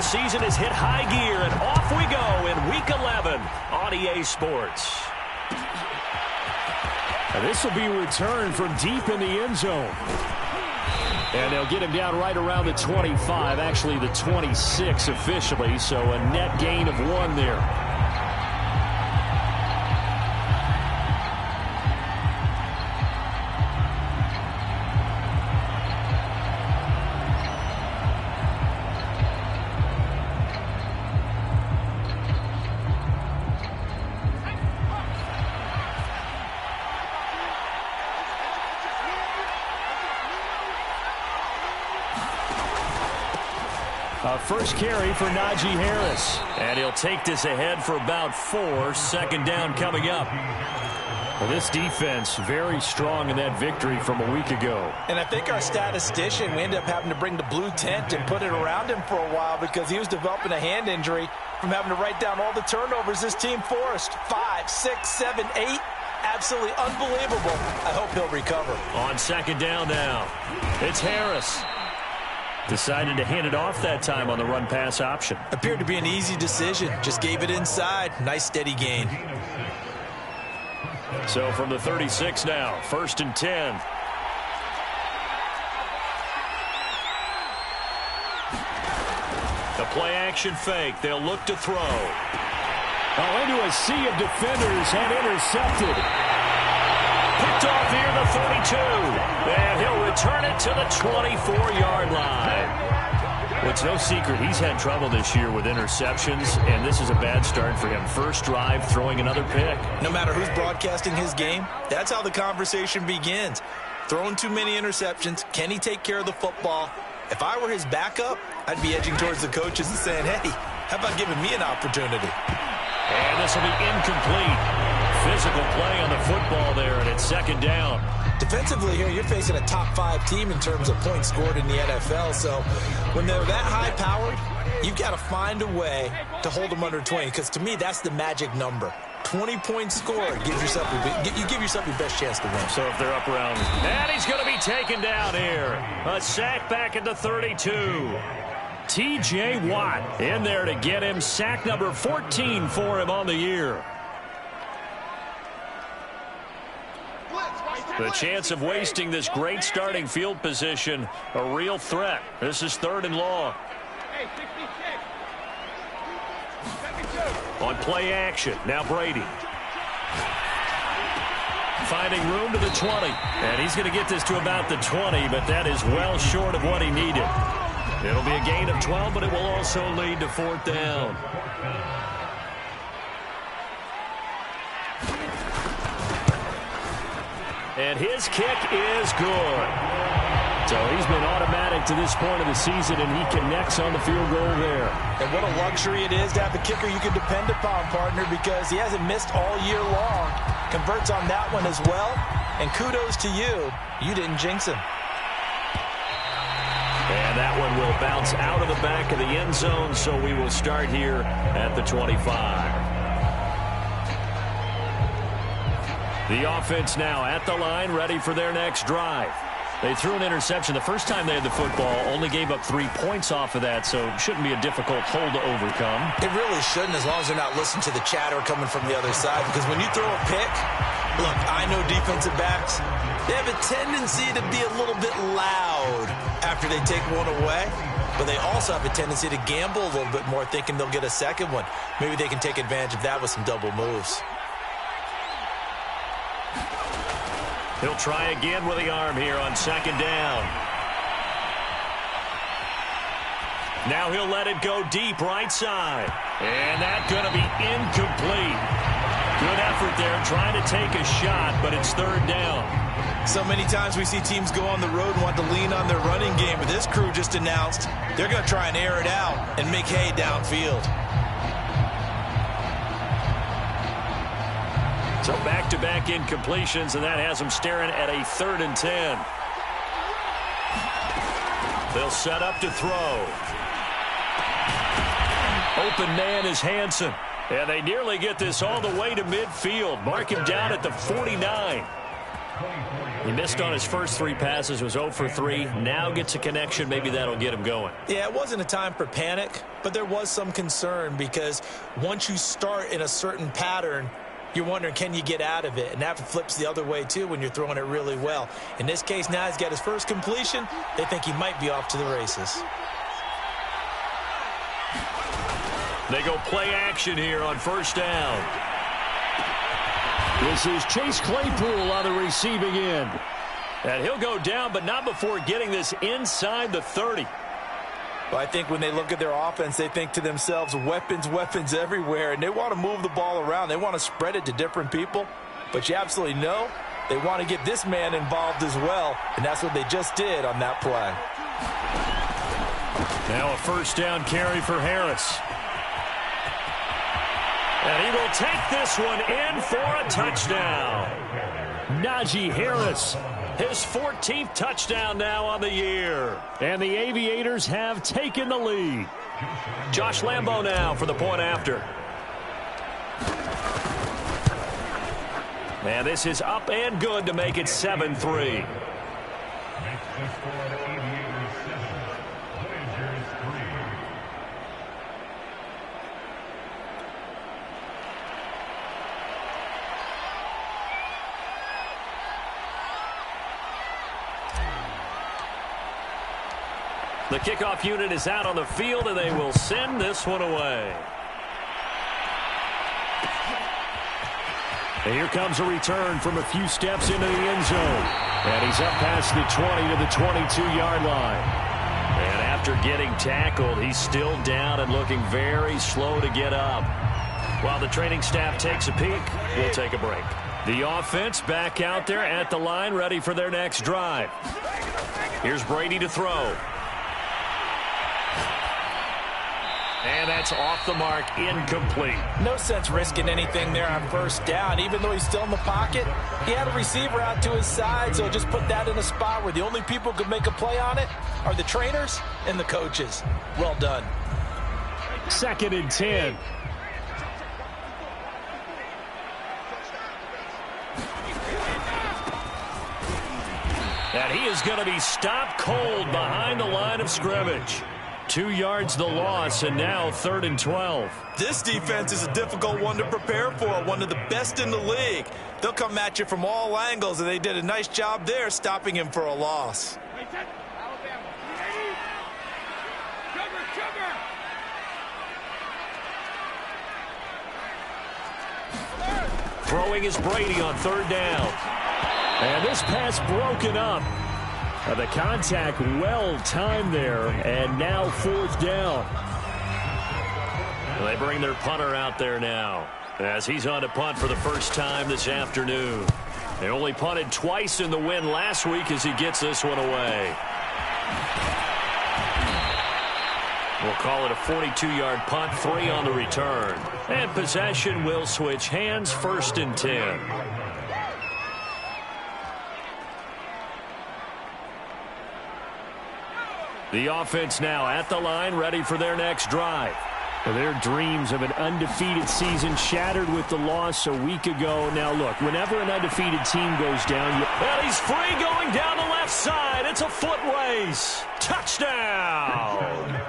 season has hit high gear, and off we go in Week 11 on EA Sports. And this will be returned from deep in the end zone. And they'll get him down right around the 25, actually the 26 officially, so a net gain of 1 there. First carry for Najee Harris. And he'll take this ahead for about 4. Second down coming up. Well, this defense very strong in that victory from a week ago. And I think our statistician, we ended up having to bring the blue tent and put it around him for a while because he was developing a hand injury from having to write down all the turnovers this team forced. 5, 6, 7, 8. Absolutely unbelievable. I hope he'll recover. On second down now, it's Harris. Decided to hand it off that time on the run-pass option. Appeared to be an easy decision. Just gave it inside. Nice steady gain. So from the 36 now, 1st and 10. The play-action fake. They'll look to throw. Oh, into a sea of defenders and intercepted. Picked off near the 32. And he'll return it to the 24-yard line. Well, it's no secret he's had trouble this year with interceptions, and this is a bad start for him. First drive, throwing another pick. No matter who's broadcasting his game, that's how the conversation begins. Throwing too many interceptions. Can he take care of the football? If I were his backup, I'd be edging towards the coaches and saying, hey, how about giving me an opportunity? And this will be incomplete. Physical play on the football there, and it's second down. Defensively here, you're facing a top 5 team in terms of points scored in the NFL. So when they're that high-powered, you've got to find a way to hold them under 20, because to me, that's the magic number. 20 points scored. You give yourself your best chance to win. So if they're up around, and he's going to be taken down here. A sack back at the 32. T.J. Watt in there to get him. Sack number 14 for him on the year. The chance of wasting this great starting field position, a real threat. This is 3rd and long. On play action, now Brady. Finding room to the 20. And he's going to get this to about the 20, but that is well short of what he needed. It'll be a gain of 12, but it will also lead to 4th down. And his kick is good. So he's been automatic to this point of the season, and he connects on the field goal there. And what a luxury it is to have a kicker you can depend upon, partner, because he hasn't missed all year long. Converts on that one as well. And kudos to you. You didn't jinx him. And that one will bounce out of the back of the end zone, so we will start here at the 25. The offense now at the line, ready for their next drive. They threw an interception the first time they had the football, only gave up 3 points off of that, so it shouldn't be a difficult hole to overcome. It really shouldn't, as long as they're not listening to the chatter coming from the other side, because when you throw a pick, look, I know defensive backs, they have a tendency to be a little bit loud after they take one away, but they also have a tendency to gamble a little bit more, thinking they'll get a second one. Maybe they can take advantage of that with some double moves. He'll try again with the arm here on second down. Now he'll let it go deep right side. And that's going to be incomplete. Good effort there trying to take a shot, but it's 3rd down. So many times we see teams go on the road and want to lean on their running game, but this crew just announced they're going to try and air it out and make hay downfield. So back-to-back incompletions, and that has them staring at a 3rd and 10. They'll set up to throw. Open man is Hansen. And they nearly get this all the way to midfield. Mark him down at the 49. He missed on his first 3 passes, was 0 for 3. Now gets a connection. Maybe that'll get him going. Yeah, it wasn't a time for panic, but there was some concern because once you start in a certain pattern, you're wondering, can you get out of it? And that flips the other way, too, when you're throwing it really well. In this case, now he's got his first completion. They think he might be off to the races. They go play action here on first down. This is Chase Claypool on the receiving end. And he'll go down, but not before getting this inside the 30. But I think when they look at their offense, they think to themselves, weapons, weapons everywhere, and they want to move the ball around. They want to spread it to different people. But you absolutely know they want to get this man involved as well, and that's what they just did on that play. Now a first down carry for Harris. And he will take this one in for a touchdown. Najee Harris. His 14th touchdown now on the year. And the Aviators have taken the lead. Josh Lambo now for the point after. And this is up and good to make it 7-3. The kickoff unit is out on the field, and they will send this one away. And here comes a return from a few steps into the end zone. And he's up past the 20 to the 22-yard line. And after getting tackled, he's still down and looking very slow to get up. While the training staff takes a peek, we'll take a break. The offense back out there at the line, ready for their next drive. Here's Brady to throw. And that's off the mark, incomplete. No sense risking anything there on first down. Even though he's still in the pocket, he had a receiver out to his side, so just put that in a spot where the only people who could make a play on it are the trainers and the coaches. Well done. 2nd and 10. And he is going to be stopped cold behind the line of scrimmage. 2 yards the loss, and now 3rd and 12. This defense is a difficult one to prepare for, one of the best in the league. They'll come at you from all angles, and they did a nice job there stopping him for a loss. Throwing is Brady on 3rd down. And this pass broken up. The contact well timed there, and now 4th down. They bring their punter out there now as he's on to punt for the first time this afternoon. They only punted twice in the win last week as he gets this one away. We'll call it a 42-yard punt, 3 on the return. And possession will switch hands, 1st and 10. The offense now at the line, ready for their next drive. Their dreams of an undefeated season shattered with the loss a week ago. Now, look, whenever an undefeated team goes down... And he's free going down the left side. It's a foot race. Touchdown!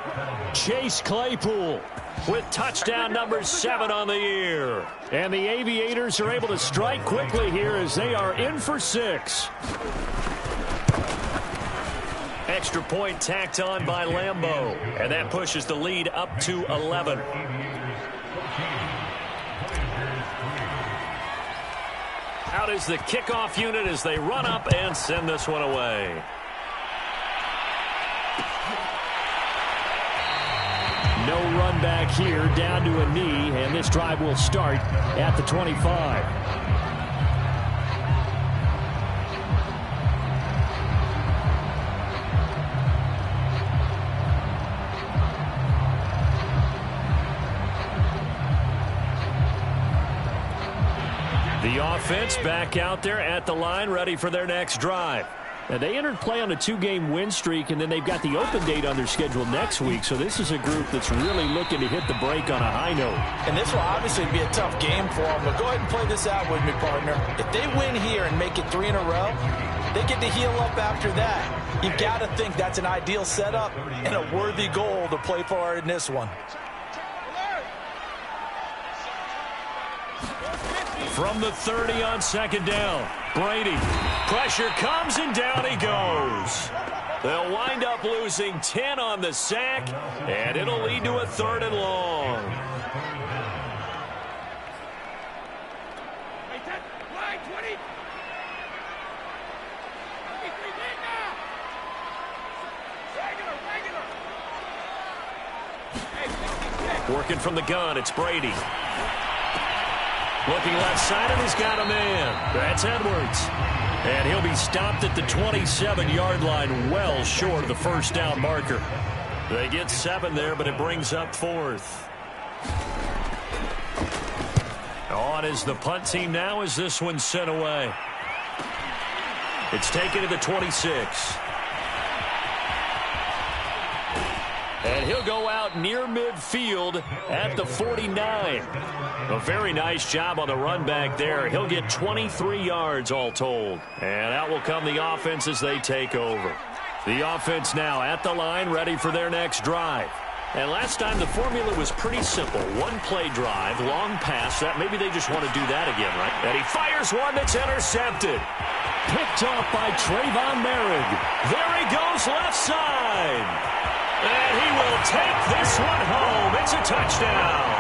Chase Claypool with touchdown number 7 on the year. And the Aviators are able to strike quickly here as they are in for 6. Extra point tacked on by Lambo. And that pushes the lead up to 11. Out is the kickoff unit as they run up and send this one away. No run back here, down to a knee, and this drive will start at the 25. The offense back out there at the line, ready for their next drive. And they entered play on a 2-game win streak, and then they've got the open date on their schedule next week. So this is a group that's really looking to hit the break on a high note. And this will obviously be a tough game for them, but go ahead and play this out with me, partner. If they win here and make it 3 in a row, they get to heal up after that. You've got to think that's an ideal setup and a worthy goal to play for in this one. From the 30 on second down, Brady. Pressure comes and down he goes. They'll wind up losing 10 on the sack, and it'll lead to a 3rd and long. Working from the gun, it's Brady. Looking left side, and he's got a man. That's Edwards. And he'll be stopped at the 27-yard line, well short of the first down marker. They get 7 there, but it brings up 4th. On is the punt team now as this one's sent away. It's taken to the 26. And he'll go out near midfield at the 49. A very nice job on the run back there. He'll get 23 yards all told. And out will come the offense as they take over. The offense now at the line, ready for their next drive. And last time the formula was pretty simple. 1-play drive, long pass. That maybe they just want to do that again, right? And he fires one that's intercepted. Picked off by Trayvon Merrick. There he goes left side. And he will take this one home. It's a touchdown.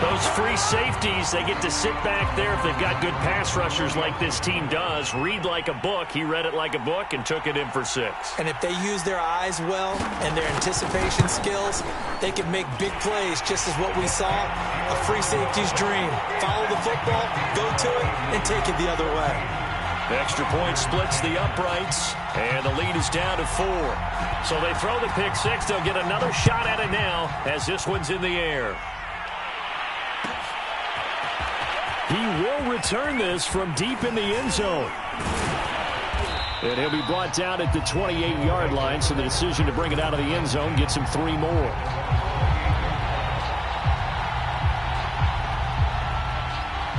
Those free safeties, they get to sit back there if they've got good pass rushers like this team does. Read like a book. He read it like a book and took it in for 6. And if they use their eyes well and their anticipation skills, they can make big plays, just as what we saw, a free safety's dream. Follow the football, go to it, and take it the other way. Extra point splits the uprights, and the lead is down to 4. So they throw the pick 6. They'll get another shot at it now as this one's in the air. He will return this from deep in the end zone. And he'll be brought down at the 28-yard line, so the decision to bring it out of the end zone gets him 3 more.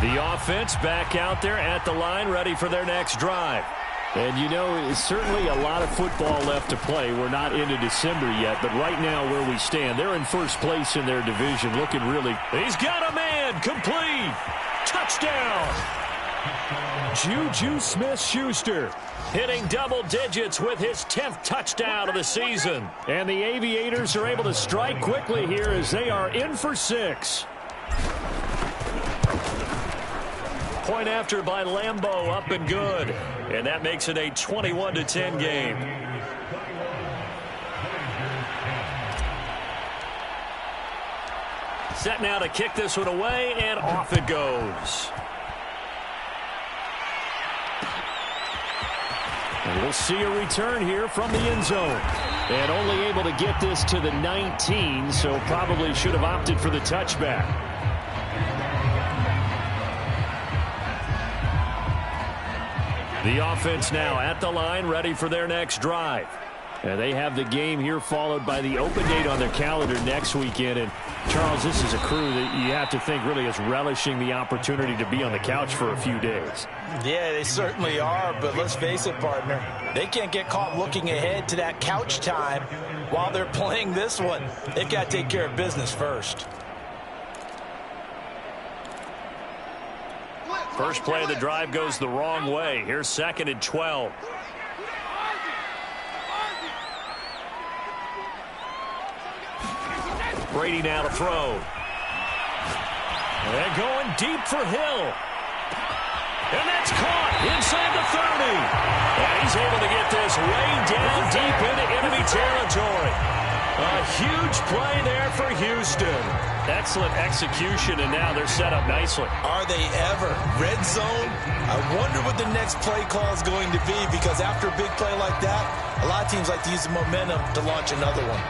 The offense back out there at the line, ready for their next drive. And, you know, it's certainly a lot of football left to play. We're not into December yet, but right now where we stand, they're in first place in their division, looking really... He's got a man, complete! Touchdown! Juju Smith-Schuster hitting double digits with his 10th touchdown of the season. And the Aviators are able to strike quickly here as they are in for 6. Point after by Lambeau, up and good. And that makes it a 21-10 game. Set now to kick this one away, and off it goes. And we'll see a return here from the end zone. And only able to get this to the 19, so probably should have opted for the touchback. The offense now at the line, ready for their next drive. And they have the game here followed by the open date on their calendar next weekend. And, Charles, this is a crew that you have to think really is relishing the opportunity to be on the couch for a few days. Yeah, they certainly are, but let's face it, partner. They can't get caught looking ahead to that couch time while they're playing this one. They've got to take care of business first. First play of the drive goes the wrong way. Here's 2nd and 12. Brady now to throw. And going deep for Hill. And that's caught inside the 30. And he's able to get this way down deep into enemy territory. A huge play there for Houston. Excellent execution, and now they're set up nicely. Are they ever? Red zone? I wonder what the next play call is going to be, because after a big play like that, a lot of teams like to use the momentum to launch another one.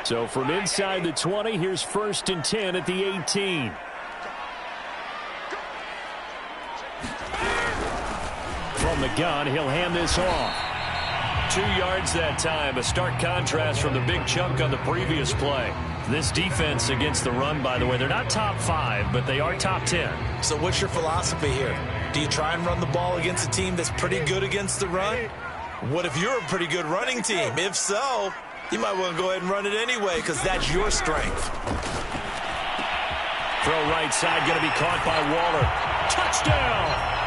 So from inside the 20, here's 1st and 10 at the 18. from the gun. He'll hand this off. 2 yards that time. A stark contrast from the big chunk on the previous play. This defense against the run, by the way, they're not top 5, but they are top 10. So what's your philosophy here? Do you try and run the ball against a team that's pretty good against the run? What if you're a pretty good running team? If so, you might want to go ahead and run it anyway because that's your strength. Throw right side, going to be caught by Waller. Touchdown!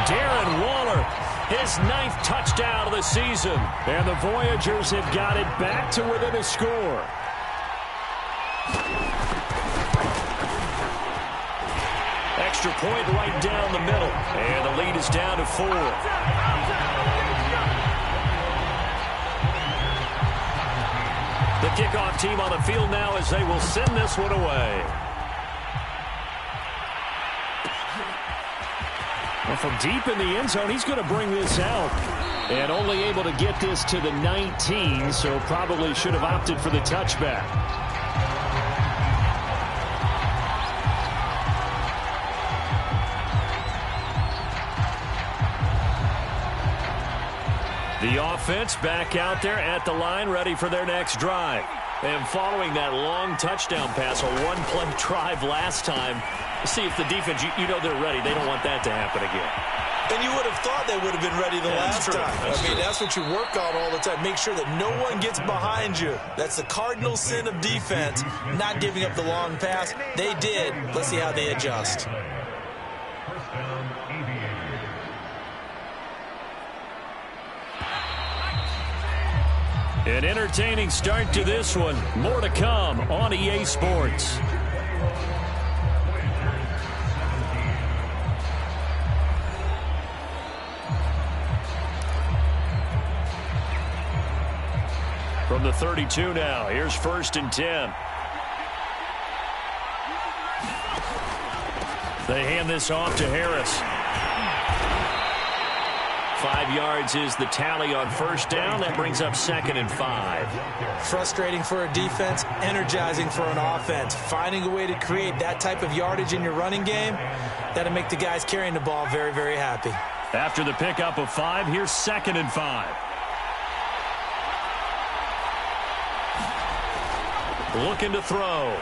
Darren Waller, his 9th touchdown of the season. And the Voyagers have got it back to within a score. Extra point right down the middle. And the lead is down to 4. The kickoff team on the field now as they will send this one away. Well, from deep in the end zone, he's going to bring this out. And only able to get this to the 19, so probably should have opted for the touchback. The offense back out there at the line, ready for their next drive. And following that long touchdown pass, a one-play drive last time, see if the defense, you know they're ready. They don't want that to happen again. And you would have thought they would have been ready the last time. I mean, that's what you work on all the time. Make sure that no one gets behind you. That's the cardinal sin of defense, not giving up the long pass. They did. Let's see how they adjust. An entertaining start to this one. More to come on EA Sports. From the 32 now, here's 1st and 10. They hand this off to Harris. 5 yards is the tally on 1st down. That brings up 2nd and 5. Frustrating for a defense, energizing for an offense. Finding a way to create that type of yardage in your running game, that'll make the guys carrying the ball very, very happy. After the pickup of 5, here's 2nd and 5. Looking to throw.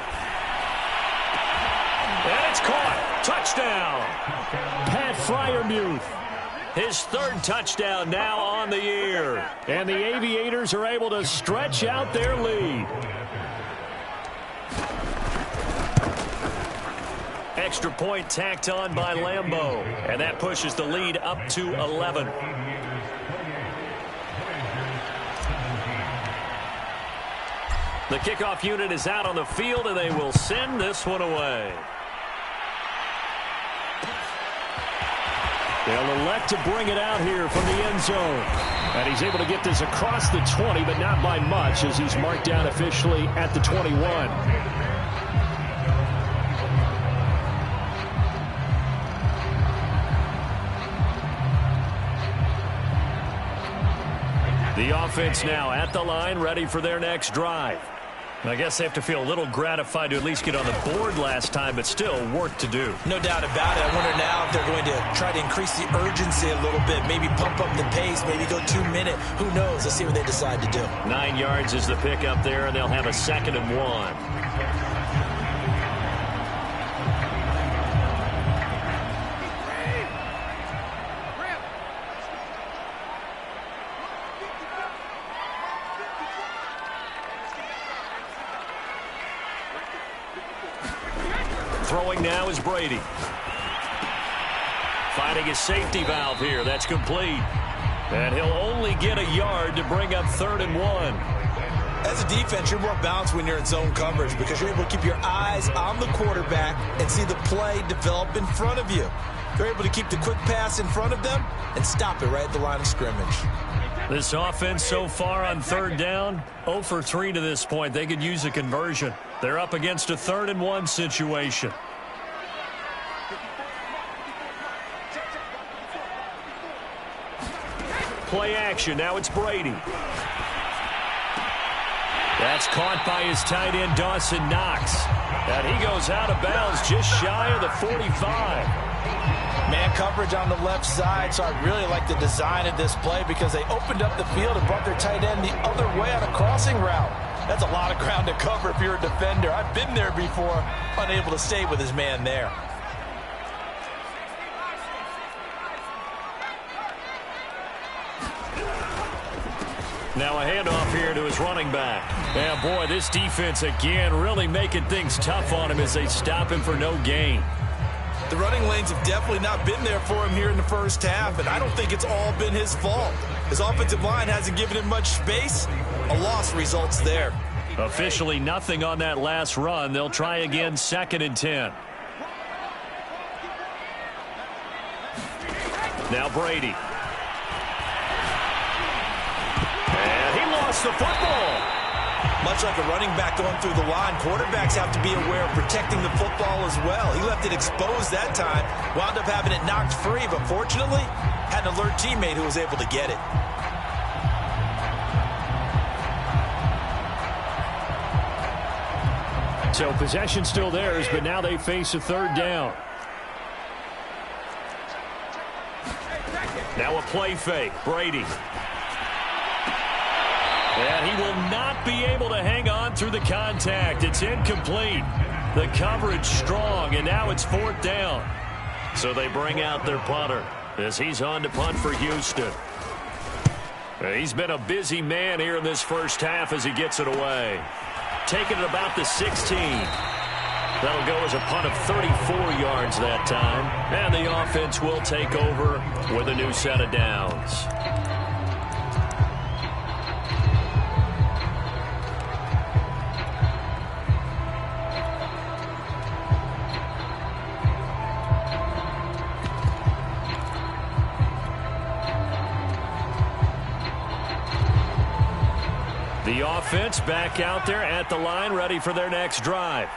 And it's caught. Touchdown. Pat Freiermuth. His 3rd touchdown now on the year. And the Aviators are able to stretch out their lead. Extra point tacked on by Lambeau. And that pushes the lead up to 11. The kickoff unit is out on the field, and they will send this one away. They'll elect to bring it out here from the end zone. And he's able to get this across the 20, but not by much, as he's marked down officially at the 21. The offense now at the line, ready for their next drive. I guess they have to feel a little gratified to at least get on the board last time, but still work to do. No doubt about it. I wonder now if they're going to try to increase the urgency a little bit, maybe pump up the pace, maybe go 2-minute. Who knows? Let's see what they decide to do. 9 yards is the pickup there, and they'll have a 2nd and 1. Throwing now is Brady. Finding his safety valve here. That's complete. And he'll only get a yard to bring up 3rd and 1. As a defense, you're more balanced when you're in zone coverage because you're able to keep your eyes on the quarterback and see the play develop in front of you. You're able to keep the quick pass in front of them and stop it right at the line of scrimmage. This offense so far on 3rd down, 0 for 3 to this point. They could use a conversion. They're up against a 3rd and 1 situation. Play action. Now it's Brady. That's caught by his tight end, Dawson Knox. And he goes out of bounds just shy of the 45. Man coverage on the left side, so I really like the design of this play because they opened up the field and brought their tight end the other way on a crossing route. That's a lot of ground to cover if you're a defender. I've been there before, unable to stay with his man there. Now a handoff here to his running back. And boy, this defense again really making things tough on him as they stop him for no gain. The running lanes have definitely not been there for him here in the first half, and I don't think it's all been his fault. His offensive line hasn't given him much space. A loss results there. Officially nothing on that last run. They'll try again, 2nd and 10. Now Brady. And he lost the football. Much like a running back going through the line, quarterbacks have to be aware of protecting the football as well. He left it exposed that time, wound up having it knocked free, but fortunately, had an alert teammate who was able to get it. So possession still theirs, but now they face a 3rd down. Now a play fake. Brady. And he will not be able to hang on through the contact. It's incomplete. The coverage strong, and now it's 4th down. So they bring out their punter as he's on to punt for Houston. He's been a busy man here in this first half as he gets it away. Taking it about the 16. That'll go as a punt of 34 yards that time. And the offense will take over with a new set of downs. The offense back out there at the line, ready for their next drive.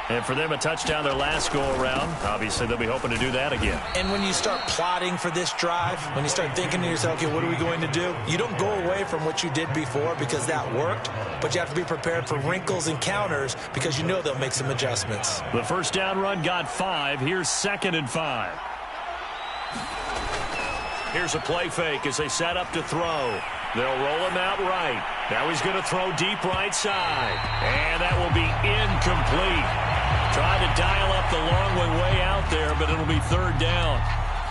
And for them, a touchdown their last go-around. Obviously, they'll be hoping to do that again. And when you start plotting for this drive, when you start thinking to yourself, okay, what are we going to do? You don't go away from what you did before because that worked, but you have to be prepared for wrinkles and counters because you know they'll make some adjustments. The first down run got 5. Here's 2nd and 5. Here's a play fake as they set up to throw. They'll roll him out right. Now he's going to throw deep right side. And that will be incomplete. Trying to dial up the long one way out there, but it'll be 3rd down.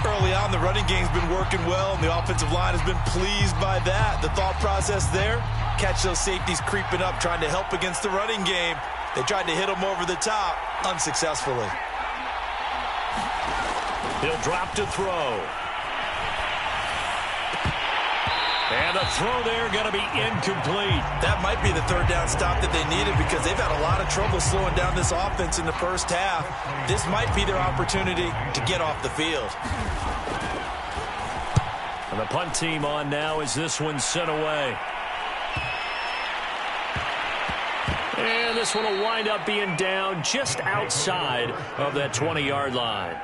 Early on, the running game's been working well, and the offensive line has been pleased by that. The thought process there, catch those safeties creeping up, trying to help against the running game. They tried to hit them over the top, unsuccessfully. He'll drop to throw. And the throw there going to be incomplete. That might be the 3rd down stop that they needed because they've had a lot of trouble slowing down this offense in the first half. This might be their opportunity to get off the field. And the punt team on now as this one's sent away. And this one will wind up being down just outside of that 20-yard line.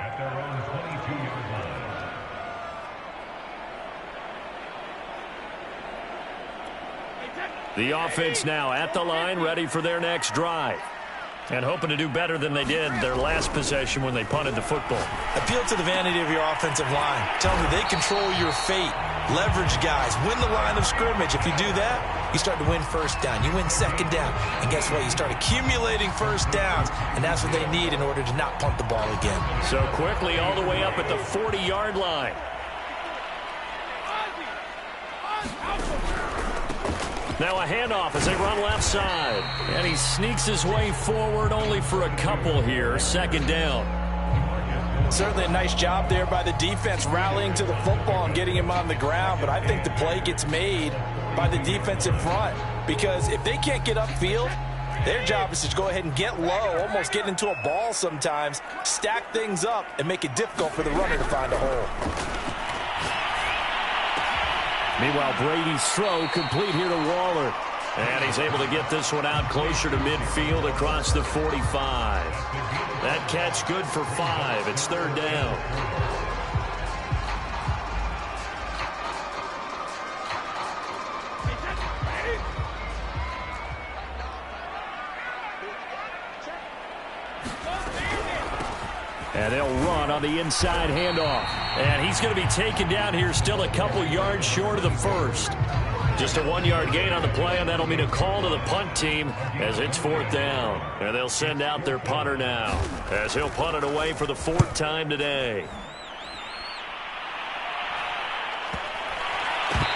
The offense now at the line, ready for their next drive. And hoping to do better than they did their last possession when they punted the football. Appeal to the vanity of your offensive line. Tell them they control your fate. Leverage guys. Win the line of scrimmage. If you do that, you start to win 1st down. You win 2nd down. And guess what? You start accumulating 1st downs. And that's what they need in order to not punt the ball again. So quickly all the way up at the 40-yard line. Now a handoff as they run left side. And he sneaks his way forward only for a couple here. 2nd down. Certainly a nice job there by the defense rallying to the football and getting him on the ground. But I think the play gets made by the defensive front. Because if they can't get upfield, their job is to go ahead and get low, almost get into a ball sometimes, stack things up, and make it difficult for the runner to find a hole. Meanwhile, Brady's throw complete here to Waller. And he's able to get this one out closer to midfield across the 45. That catch good for 5. It's 3rd down. And they'll run on the inside handoff. And he's going to be taken down here still a couple yards short of the first. Just a 1-yard gain on the play, and that'll mean a call to the punt team as it's 4th down. And they'll send out their punter now as he'll punt it away for the 4th time today.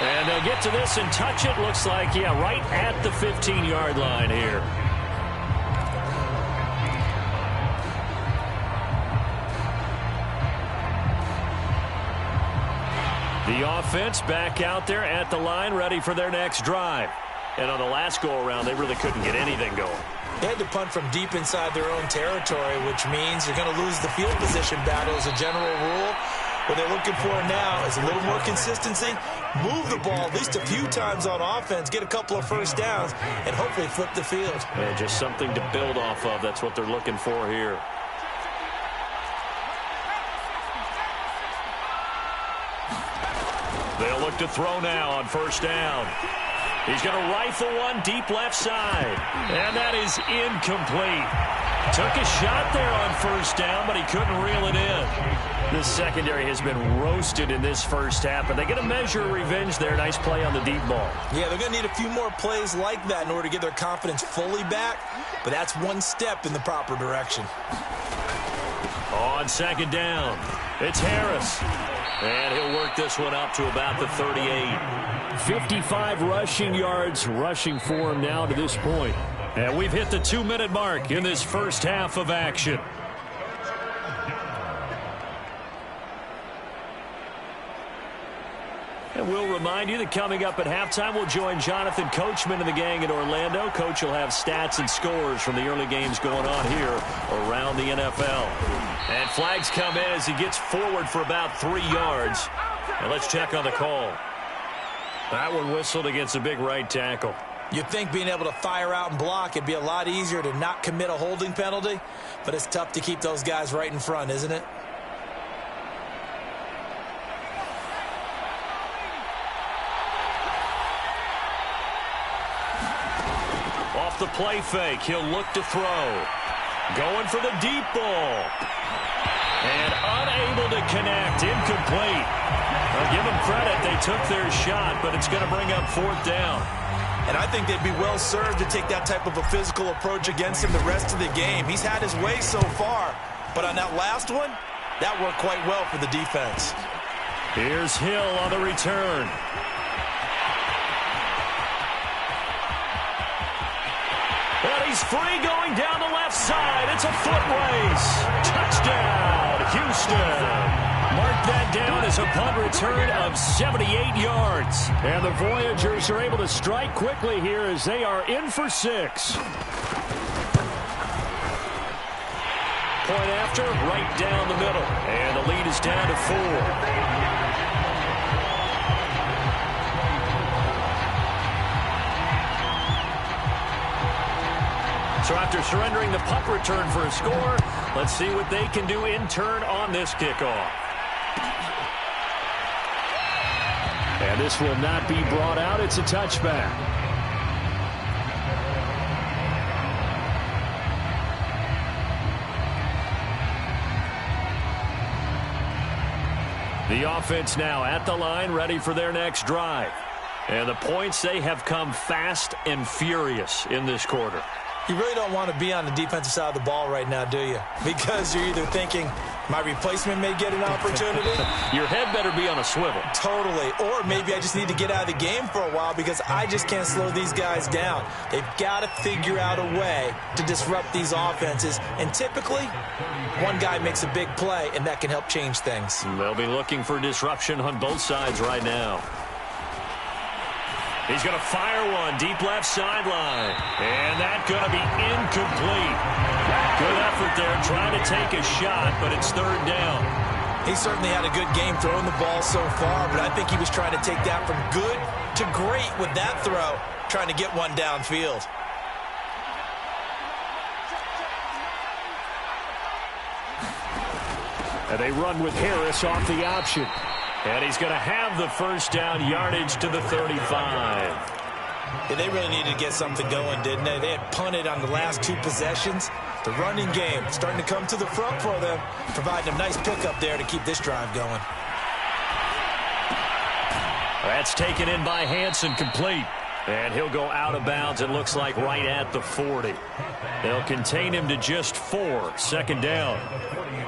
And they'll get to this and touch it. Looks like, yeah, right at the 15-yard line here. The offense back out there at the line, ready for their next drive. And on the last go-around, they really couldn't get anything going. They had to punt from deep inside their own territory, which means you're going to lose the field position battle as a general rule. What they're looking for now is a little more consistency, move the ball at least a few times on offense, get a couple of first downs, and hopefully flip the field. Yeah, just something to build off of. That's what they're looking for here. They'll look to throw now on 1st down. He's going to rifle one deep left side. And that is incomplete. Took a shot there on 1st down, but he couldn't reel it in. This secondary has been roasted in this first half, but they get a measure of revenge there. Nice play on the deep ball. Yeah, they're going to need a few more plays like that in order to get their confidence fully back, but that's one step in the proper direction. On 2nd down, it's Harris. And he'll work this one up to about the 38. 55 rushing yards rushing for him now to this point. And we've hit the 2-minute mark in this first half of action. And we'll remind you that coming up at halftime, we'll join Jonathan Coachman and the gang in Orlando. Coach will have stats and scores from the early games going on here around the NFL. And flags come in as he gets forward for about 3 yards. And let's check on the call. That one whistled against a big right tackle. You'd think being able to fire out and block, it'd be a lot easier to not commit a holding penalty, but it's tough to keep those guys right in front, isn't it? Off the play fake, he'll look to throw. Going for the deep ball. And unable to connect, incomplete. I'll give them credit, they took their shot, but it's going to bring up 4th down. And I think they'd be well served to take that type of a physical approach against him the rest of the game. He's had his way so far, but on that last one, that worked quite well for the defense. Here's Hill on the return. And he's free going down the left side. It's a foot race. Touchdown, Houston. Mark that down as a punt return of 78 yards. And the Voyagers are able to strike quickly here as they are in for 6. Point after, right down the middle. And the lead is down to 4. So after surrendering the punt return for a score, let's see what they can do in turn on this kickoff. And this will not be brought out. It's a touchback. The offense now at the line, ready for their next drive. And the points, they have come fast and furious in this quarter. You really don't want to be on the defensive side of the ball right now, do you? Because you're either thinking, my replacement may get an opportunity. Your head better be on a swivel. Totally. Or maybe I just need to get out of the game for a while because I just can't slow these guys down. They've got to figure out a way to disrupt these offenses. And typically, one guy makes a big play, and that can help change things. They'll be looking for disruption on both sides right now. He's going to fire one deep left sideline. And that's going to be incomplete. Good effort there trying to take a shot, but it's 3rd down. He certainly had a good game throwing the ball so far, but I think he was trying to take that from good to great with that throw, trying to get one downfield. And they run with Harris off the option. And he's going to have the 1st down, yardage to the 35. Yeah, they really needed to get something going, didn't they? They had punted on the last 2 possessions. The running game starting to come to the front for them, providing a nice pickup there to keep this drive going. That's taken in by Hansen, complete. And he'll go out of bounds, it looks like, right at the 40. They'll contain him to just 4, second down.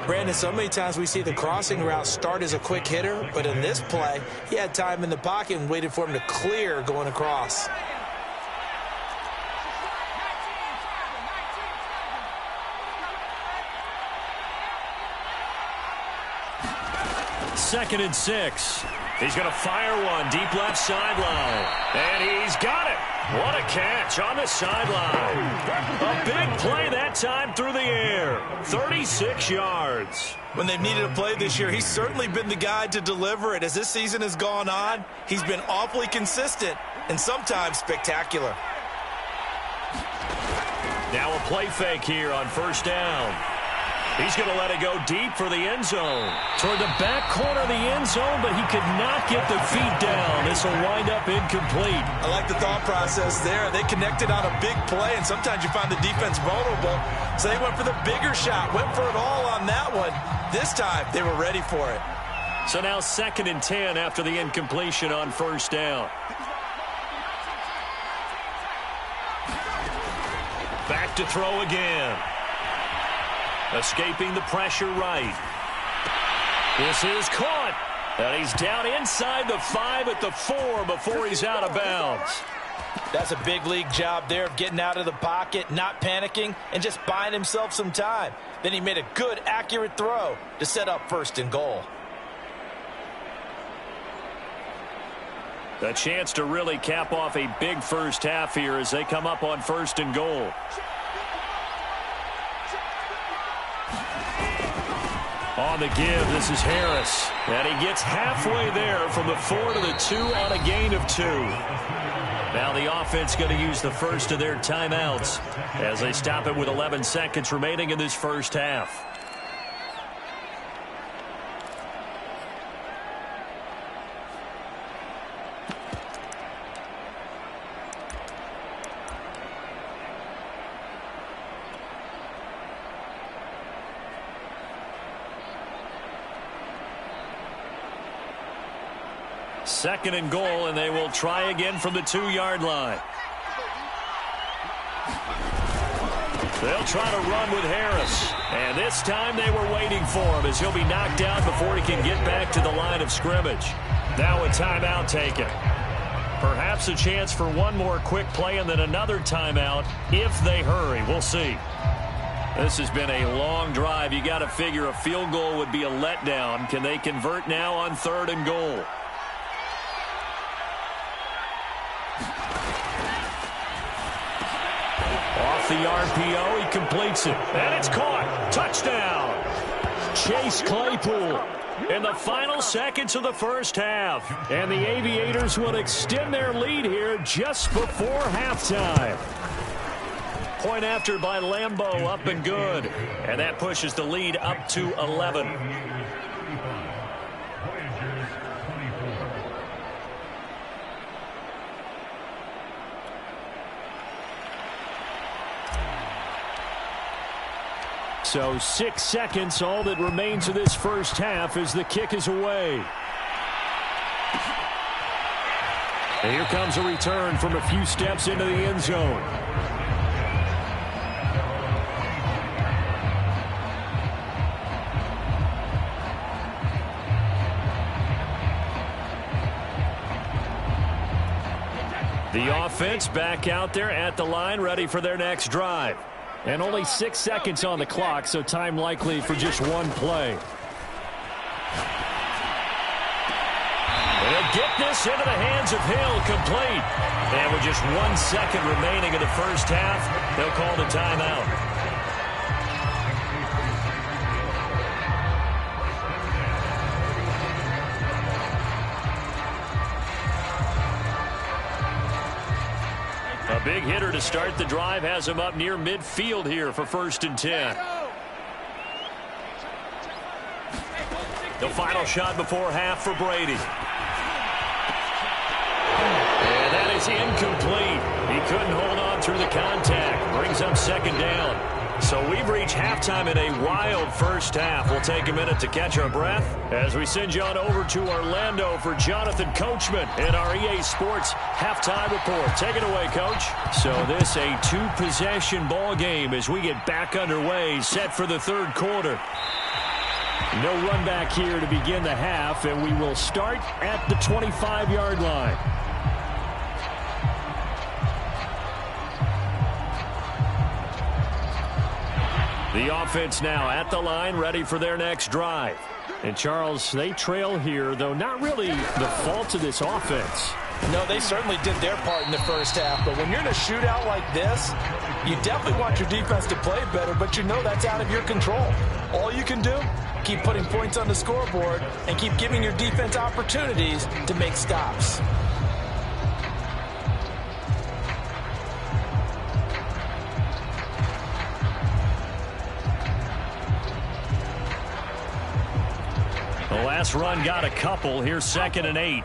Brandon, so many times we see the crossing route start as a quick hitter, but in this play, he had time in the pocket and waited for him to clear going across. Second and 6. He's going to fire one deep left sideline. And he's got it. What a catch on the sideline. A big play that time through the air. 36 yards. When they've needed a play this year, he's certainly been the guy to deliver it. As this season has gone on, he's been awfully consistent and sometimes spectacular. Now a play fake here on first down. He's going to let it go deep for the end zone. Toward the back corner of the end zone, but he could not get the feet down. This will wind up incomplete. I like the thought process there. They connected on a big play, and sometimes you find the defense vulnerable. So they went for the bigger shot, went for it all on that one. This time, they were ready for it. So now second and 10 after the incompletion on first down. Back to throw again. Escaping the pressure right. This is caught. And he's down inside the 5 at the 4 before he's out of bounds. That's a big league job there of getting out of the pocket, not panicking, and just buying himself some time. Then he made a good, accurate throw to set up first and goal. A chance to really cap off a big first half here as they come up on first and goal. On the give, this is Harris. And he gets halfway there from the 4 to the 2 on a gain of 2. Now the offense going to use the first of their timeouts as they stop it with 11 seconds remaining in this first half. Second and goal, and they will try again from the 2-yard line. They'll try to run with Harris. And this time they were waiting for him as he'll be knocked down before he can get back to the line of scrimmage. Now a timeout taken. Perhaps a chance for one more quick play and then another timeout if they hurry. We'll see. This has been a long drive. You got to figure a field goal would be a letdown. Can they convert now on third and goal? Off the RPO, he completes it. And it's caught. Touchdown. Chase Claypool in the final seconds of the first half. And the Aviators will extend their lead here just before halftime. Point after by Lambeau, up and good. And that pushes the lead up to 11. So 6 seconds, all that remains of this first half as the kick is away. And here comes a return from a few steps into the end zone. The offense back out there at the line, ready for their next drive. And only 6 seconds on the clock, so time likely for just one play. They'll get this into the hands of Hill, complete. And with just 1 second remaining in the first half, they'll call the timeout. A big hitter to start the drive has him up near midfield here for first and 10. The final shot before half for Brady. And that is incomplete. He couldn't hold on through the contact. Brings up second down. So we've reached halftime in a wild first half. We'll take a minute to catch our breath as we send you on over to Orlando for Jonathan Coachman in our EA Sports halftime report. Take it away, Coach. So this a two-possession ball game as we get back underway, set for the third quarter. No run back here to begin the half, and we will start at the 25-yard line. The offense now at the line, ready for their next drive. And, Charles, they trail here, though not really the fault of this offense. No, they certainly did their part in the first half. But when you're in a shootout like this, you definitely want your defense to play better, but you know that's out of your control. All you can do, keep putting points on the scoreboard and keep giving your defense opportunities to make stops. The last run got a couple. Here's 2nd and 8.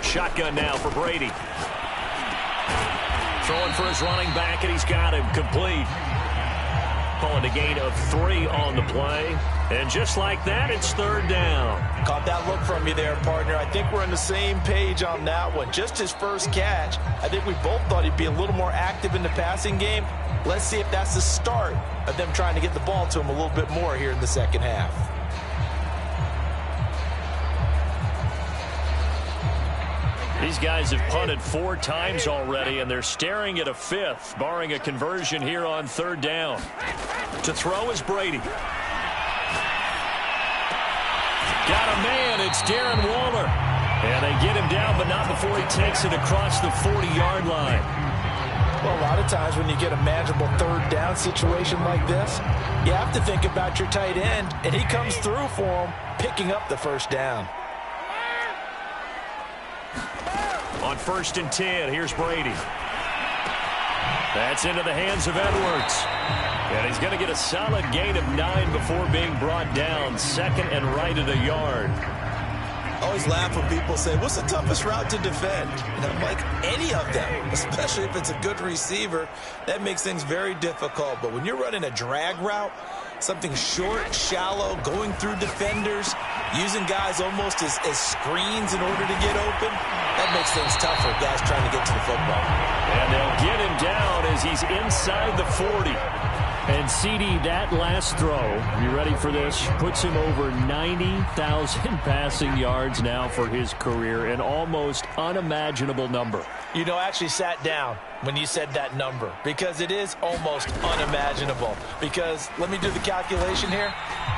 Shotgun now for Brady. Throwing for his running back, and he's got him complete. Calling a gain of 3 on the play. And just like that, it's 3rd down. Caught that look from you there, partner. I think we're on the same page on that one. Just his first catch. I think we both thought he'd be a little more active in the passing game. Let's see if that's the start of them trying to get the ball to him a little bit more here in the second half. These guys have punted 4 times already, and they're staring at a 5th, barring a conversion here on 3rd down. To throw is Brady. Got a man. It's Darren Waller. And they get him down, but not before he takes it across the 40-yard line. Well, a lot of times when you get a manageable 3rd down situation like this, you have to think about your tight end, and he comes through for him, picking up the 1st down. On 1st and 10, here's Brady. That's into the hands of Edwards. And he's going to get a solid gain of 9 before being brought down. 2nd and right at a yard. I always laugh when people say, what's the toughest route to defend? And I'm like, any of them, especially if it's a good receiver. That makes things very difficult. But when you're running a drag route, something short, shallow, going through defenders, using guys almost as screens in order to get open, that makes things tougher, guys trying to get to the football. And they'll get him down as he's inside the 40. And CD, that last throw, you ready for this, puts him over 90,000 passing yards now for his career, an almost unimaginable number. You know, I actually sat down when you said that number because it is almost unimaginable. Because, let me do the calculation here.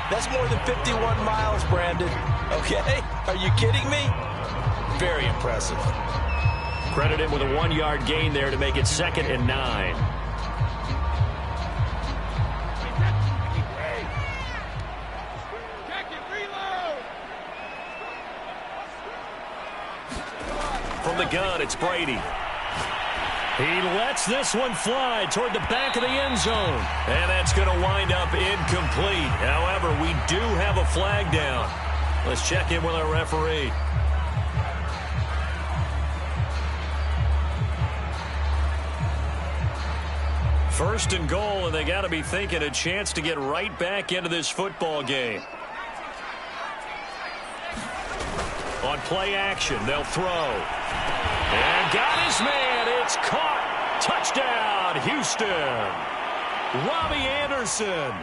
That's more than 51 miles, Brandon. Okay? Are you kidding me? Very impressive. Credit him with a 1-yard gain there to make it 2nd and 9. From the gun, it's Brady. He lets this one fly toward the back of the end zone. And that's going to wind up incomplete. However, we do have a flag down. Let's check in with our referee. First and goal, and they got to be thinking a chance to get right back into this football game. On play action, they'll throw. And got his man. It's caught. Touchdown, Houston. Robbie Anderson,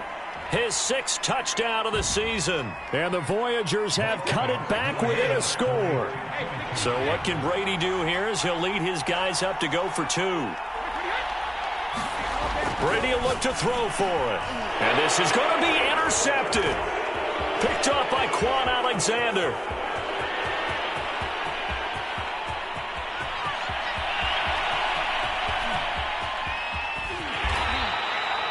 his 6th touchdown of the season. And the Voyagers have cut it back within a score. So what can Brady do here is he'll lead his guys up to go for 2. Brady will look to throw for it. And this is going to be intercepted. Picked up by Quan Alexander.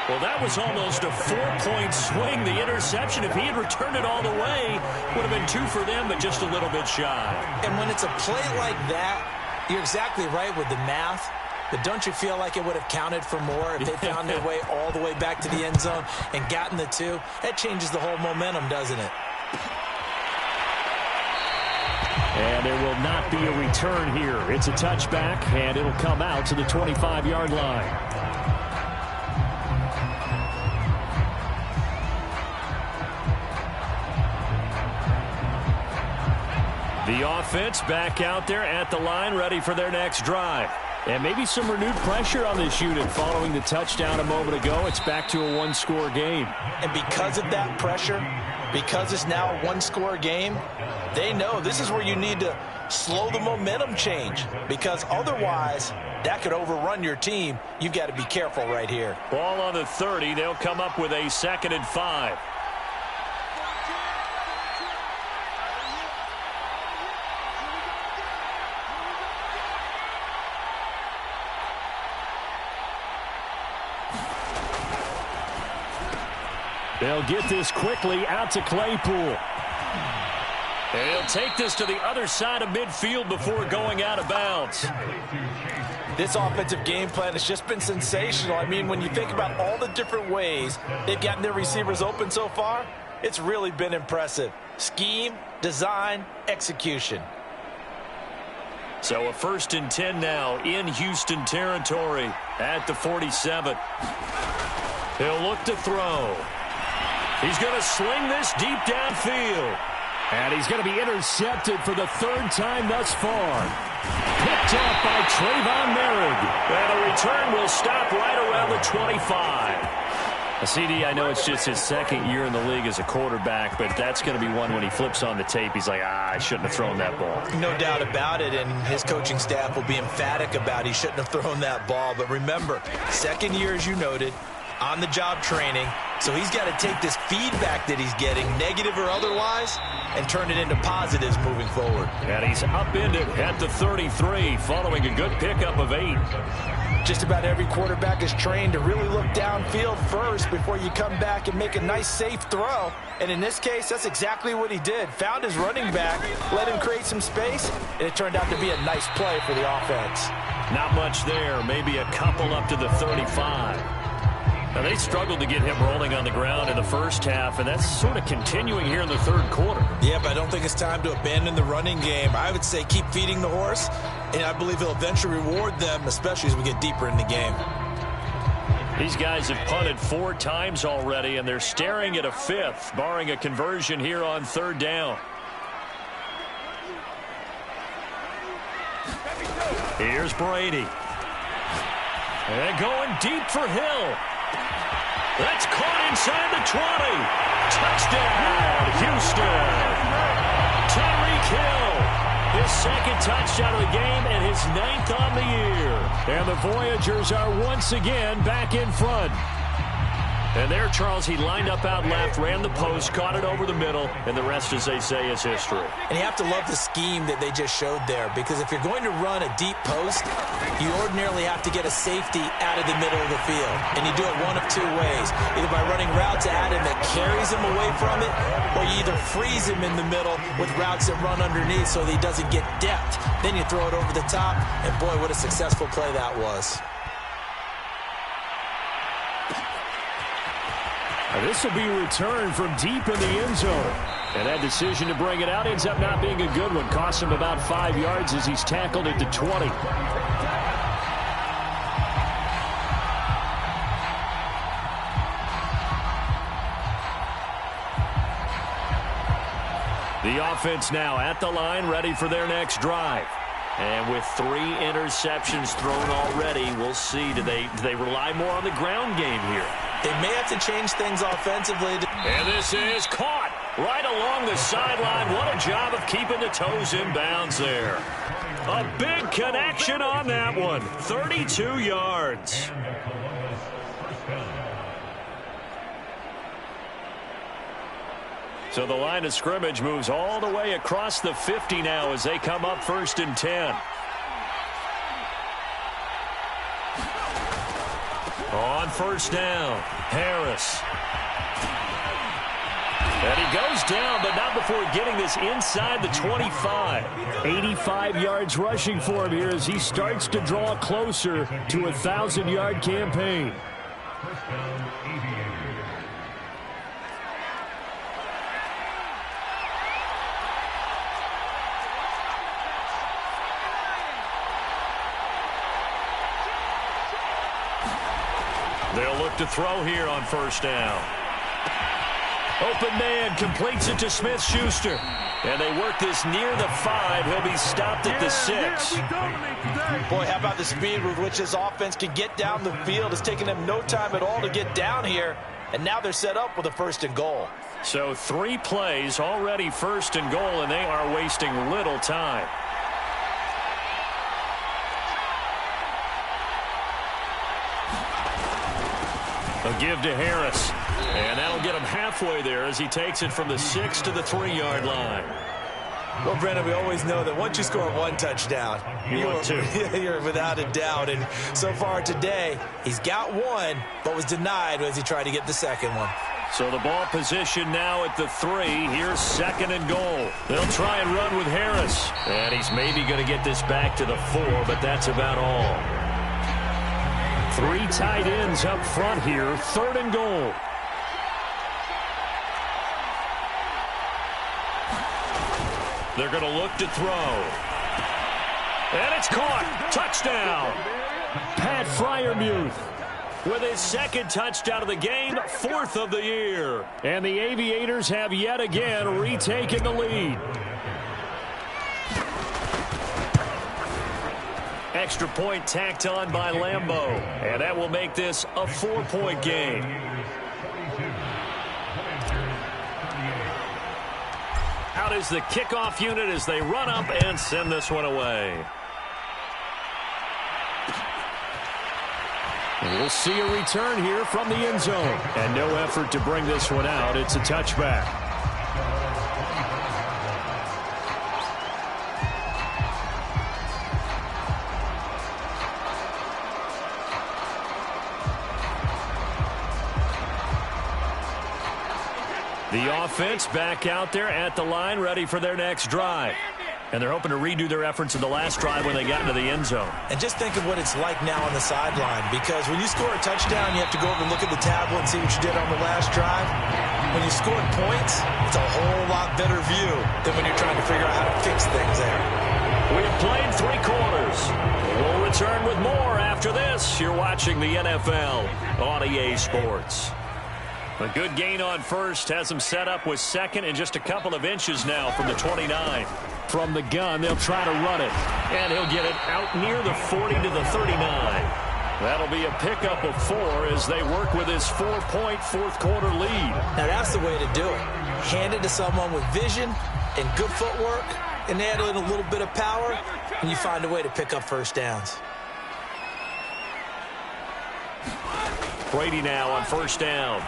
Well, that was almost a 4-point swing. The interception, if he had returned it all the way, would have been 2 for them, but just a little bit shy. And when it's a play like that, you're exactly right with the math. But don't you feel like it would have counted for more if they found their way all the way back to the end zone and gotten the 2? That changes the whole momentum, doesn't it? And there will not be a return here. It's a touchback, and it'll come out to the 25-yard line. The offense back out there at the line, ready for their next drive. And maybe some renewed pressure on this unit following the touchdown a moment ago. It's back to a one-score game. And because of that pressure, because it's now a one-score game, they know this is where you need to slow the momentum change, because otherwise that could overrun your team. You've got to be careful right here. Ball on the 30. They'll come up with a 2nd and 5. They'll get this quickly out to Claypool. And he'll take this to the other side of midfield before going out of bounds. This offensive game plan has just been sensational. I mean, when you think about all the different ways they've gotten their receivers open so far, it's really been impressive. Scheme, design, execution. So a 1st and 10 now in Houston territory at the 47. He'll look to throw. He's going to sling this deep downfield. And he's going to be intercepted for the 3rd time thus far. Picked up by Trayvon Merrick. And a return will stop right around the 25. CD, I know it's just his 2nd year in the league as a quarterback, but that's going to be one when he flips on the tape. He's like, I shouldn't have thrown that ball. No doubt about it, and his coaching staff will be emphatic about he shouldn't have thrown that ball. But remember, 2nd year, as you noted, on-the-job training. So he's got to take this feedback that he's getting, negative or otherwise, and turn it into positives moving forward. And he's upended at the 33 following a good pickup of 8. Just about every quarterback is trained to really look downfield first before you come back and make a nice, safe throw. And in this case, that's exactly what he did. Found his running back, let him create some space, and it turned out to be a nice play for the offense. Not much there, maybe a couple up to the 35. Now, they struggled to get him rolling on the ground in the first half, and that's sort of continuing here in the 3rd quarter. Yeah, but I don't think it's time to abandon the running game. I would say keep feeding the horse, and I believe he'll eventually reward them, especially as we get deeper in the game. These guys have punted 4 times already, and they're staring at a 5th, barring a conversion here on 3rd down. Here's Brady. And going deep for Hill. That's caught inside the 20. Touchdown, Houston. Tyreek Hill. His 2nd touchdown of the game and his 9th on the year. And the Voyagers are once again back in front. And there, Charles, he lined up out left, ran the post, caught it over the middle, and the rest, as they say, is history. And you have to love the scheme that they just showed there, because if you're going to run a deep post, you ordinarily have to get a safety out of the middle of the field. And you do it one of 2 ways, either by running routes at him that carries him away from it, or you either freeze him in the middle with routes that run underneath so that he doesn't get depth. Then you throw it over the top, and boy, what a successful play that was. This will be returned from deep in the end zone. And that decision to bring it out ends up not being a good one. Cost him about 5 yards as he's tackled at the 20. The offense now at the line, ready for their next drive. And with 3 interceptions thrown already, we'll see. Do they rely more on the ground game here? They may have to change things offensively. And this is caught right along the sideline. What a job of keeping the toes in bounds there. A big connection on that one. 32 yards. So the line of scrimmage moves all the way across the 50 now as they come up 1st and 10. On 1st down, Harris. And he goes down, but not before getting this inside the 25. 85 yards rushing for him here as he starts to draw closer to a 1,000-yard campaign. They'll look to throw here on first down. Open man completes it to Smith-Schuster. And they work this near the 5. He'll be stopped at the 6. Boy, how about the speed with which this offense can get down the field? It's taken them no time at all to get down here. And now they're set up with a 1st and goal. So 3 plays already 1st and goal, and they are wasting little time. A give to Harris. And that'll get him halfway there as he takes it from the 6 to the 3-yard line. Well, Brendan, we always know that once you score 1 touchdown, you're without a doubt. And so far today, he's got 1, but was denied as he tried to get the 2nd one. So the ball position now at the 3. Here's 2nd and goal. They'll try and run with Harris. And he's maybe going to get this back to the 4, but that's about all. 3 tight ends up front here. 3rd and goal. They're going to look to throw. And it's caught. Touchdown. Pat Freiermuth with his 2nd touchdown of the game, 4th of the year. And the Aviators have yet again retaken the lead. Extra point tacked on by Lambeau. And that will make this a 4-point game. Out is the kickoff unit as they run up and send this one away. And we'll see a return here from the end zone. And no effort to bring this one out. It's a touchback. The offense back out there at the line, ready for their next drive. And they're hoping to redo their efforts in the last drive when they got into the end zone. And just think of what it's like now on the sideline, because when you score a touchdown, you have to go over and look at the tablet and see what you did on the last drive. When you scored points, it's a whole lot better view than when you're trying to figure out how to fix things there. We have played 3 quarters. We'll return with more after this. You're watching the NFL on EA Sports. A good gain on first has him set up with 2nd and just a couple of inches now from the 29. From the gun, they'll try to run it. And he'll get it out near the 40 to the 39. That'll be a pickup of 4 as they work with his 4-point 4th quarter lead. Now that's the way to do it. Hand it to someone with vision and good footwork, and add in a little bit of power, and you find a way to pick up 1st downs. Brady now on 1st down.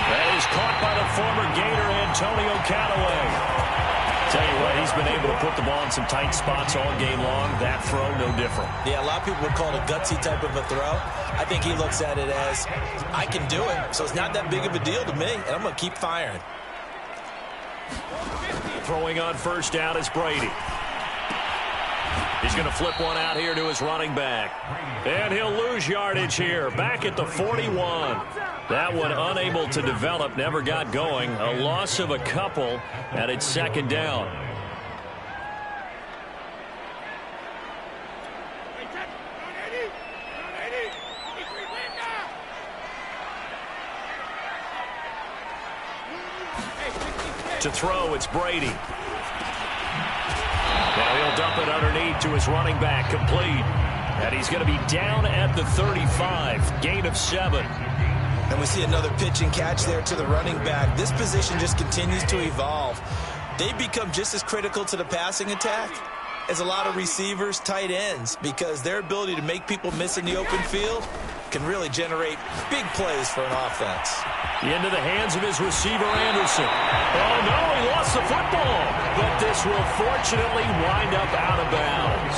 That is caught by the former Gator, Antonio Callaway. Tell you what, he's been able to put the ball in some tight spots all game long. That throw, no different. Yeah, a lot of people would call it a gutsy type of a throw. I think he looks at it as, I can do it, so it's not that big of a deal to me, and I'm going to keep firing. Throwing on 1st down is Brady. He's going to flip one out here to his running back. And he'll lose yardage here. Back at the 41. That one unable to develop, never got going. A loss of a couple, and it's 2nd down. To throw, it's Brady. Now he'll dump it underneath to his running back, complete. And he's going to be down at the 35, gain of 7. And we see another pitch and catch there to the running back. This position just continues to evolve. They become just as critical to the passing attack as a lot of receivers, tight ends, because their ability to make people miss in the open field can really generate big plays for an offense. Into the hands of his receiver, Anderson. Oh, no, he lost the football. But this will fortunately wind up out of bounds.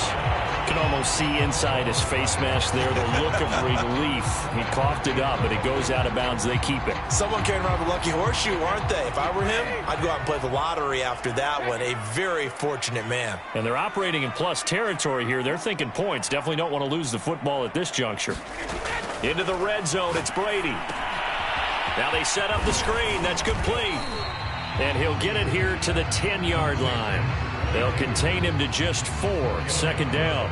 You can almost see inside his face mask there the look of relief. He coughed it up, but it goes out of bounds. They keep it. Someone carrying around the lucky horseshoe, aren't they? If I were him, I'd go out and play the lottery after that one. A very fortunate man. And they're operating in plus territory here. They're thinking points. Definitely don't want to lose the football at this juncture. Into the red zone, it's Brady. Now they set up the screen. That's complete. And he'll get it here to the 10-yard line. They'll contain him to just 4. 2nd down.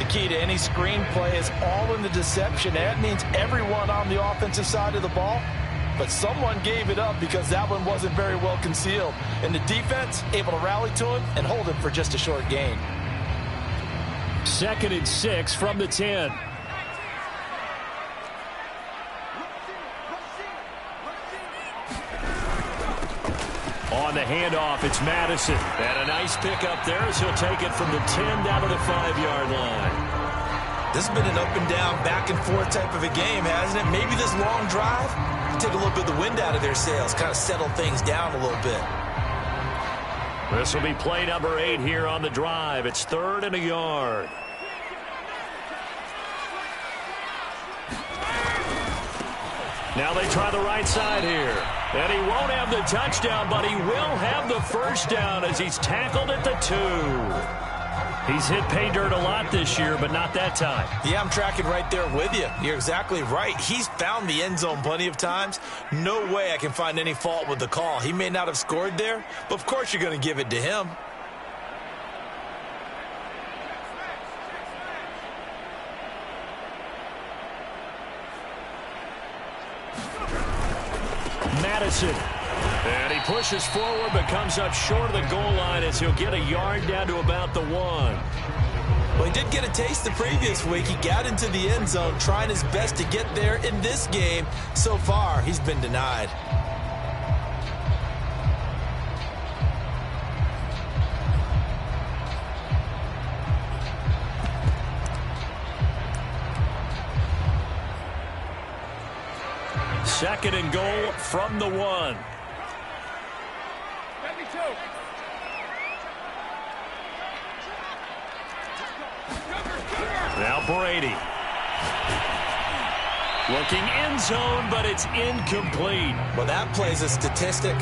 The key to any screenplay is all in the deception. That means everyone on the offensive side of the ball, but someone gave it up because that one wasn't very well concealed. And the defense able to rally to him and hold him for just a short gain. 2nd and 6 from the 10. On the handoff, it's Madison. And a nice pickup there as he'll take it from the 10 down to the 5-yard line. This has been an up and down, back and forth type of a game, hasn't it? Maybe this long drive can take a little bit of the wind out of their sails, kind of settle things down a little bit. This will be play number 8 here on the drive. It's 3rd and a yard. Now they try the right side here. And he won't have the touchdown, but he will have the first down as he's tackled at the 2. He's hit pay dirt a lot this year, but not that time. Yeah, I'm tracking right there with you. You're exactly right. He's found the end zone plenty of times. No way I can find any fault with the call. He may not have scored there, but of course you're going to give it to him. Madison. And he pushes forward but comes up short of the goal line as he'll get a yard down to about the 1. Well, he did get a taste the previous week. He got into the end zone trying his best to get there in this game. So far, he's been denied. Second and goal from the 1. Now Brady. Looking end zone, but it's incomplete. Well, that plays a statistic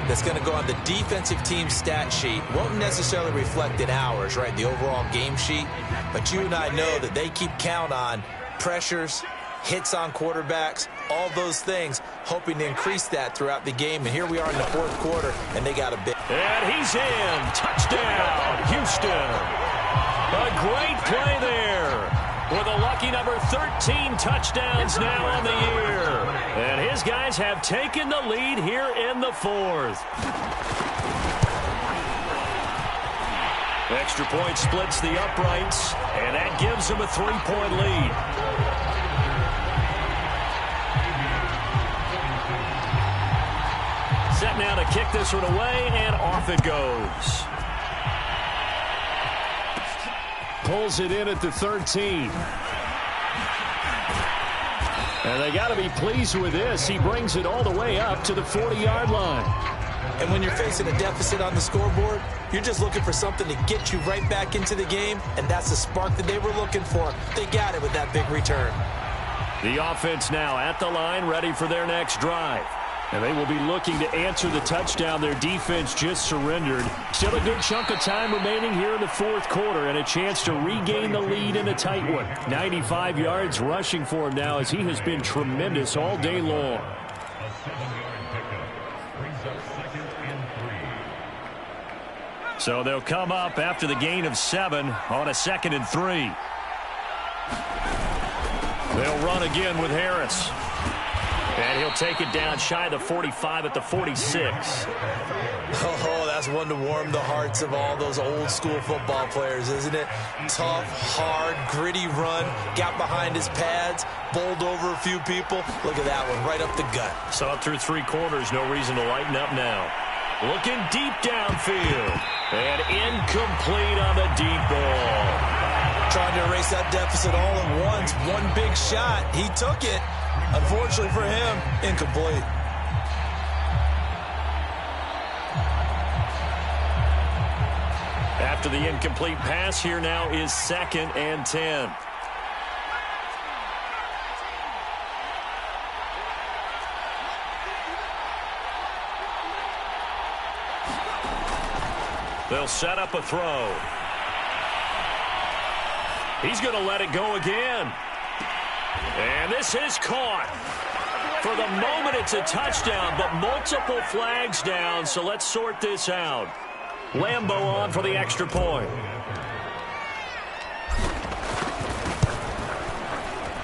that's going to go on the defensive team stat sheet. Won't necessarily reflect in ours, right, the overall game sheet. But you and I know that they keep count on pressures, hits on quarterbacks, all those things, hoping to increase that throughout the game. And here we are in the 4th quarter, and they got a bit. And he's in. Touchdown, Houston. A great play there with a lucky number 13 touchdowns now on the year. And his guys have taken the lead here in the 4th. Extra point splits the uprights, and that gives them a 3-point lead. Set now to kick this one away, and off it goes. Pulls it in at the 13. And they got to be pleased with this. He brings it all the way up to the 40-yard line. And when you're facing a deficit on the scoreboard, you're just looking for something to get you right back into the game, and that's the spark that they were looking for. They got it with that big return. The offense now at the line, ready for their next drive. And they will be looking to answer the touchdown their defense just surrendered. Still a good chunk of time remaining here in the 4th quarter and a chance to regain the lead in a tight one. 95 yards rushing for him now as he has been tremendous all day long. So they'll come up after the gain of 7 on a 2nd and 3. They'll run again with Harris. And he'll take it down shy of the 45 at the 46. Oh, that's one to warm the hearts of all those old school football players, isn't it? Tough, hard, gritty run. Got behind his pads, bowled over a few people. Look at that one, right up the gut. Saw it through 3 quarters. No reason to lighten up now. Looking deep downfield. And incomplete on the deep ball. Trying to erase that deficit all at once. One big shot. He took it. Unfortunately for him, incomplete. After the incomplete pass, here now is 2nd and 10. They'll set up a throw. He's going to let it go again. And this is caught. For the moment, it's a touchdown, but multiple flags down, so let's sort this out. Lambeau on for the extra point.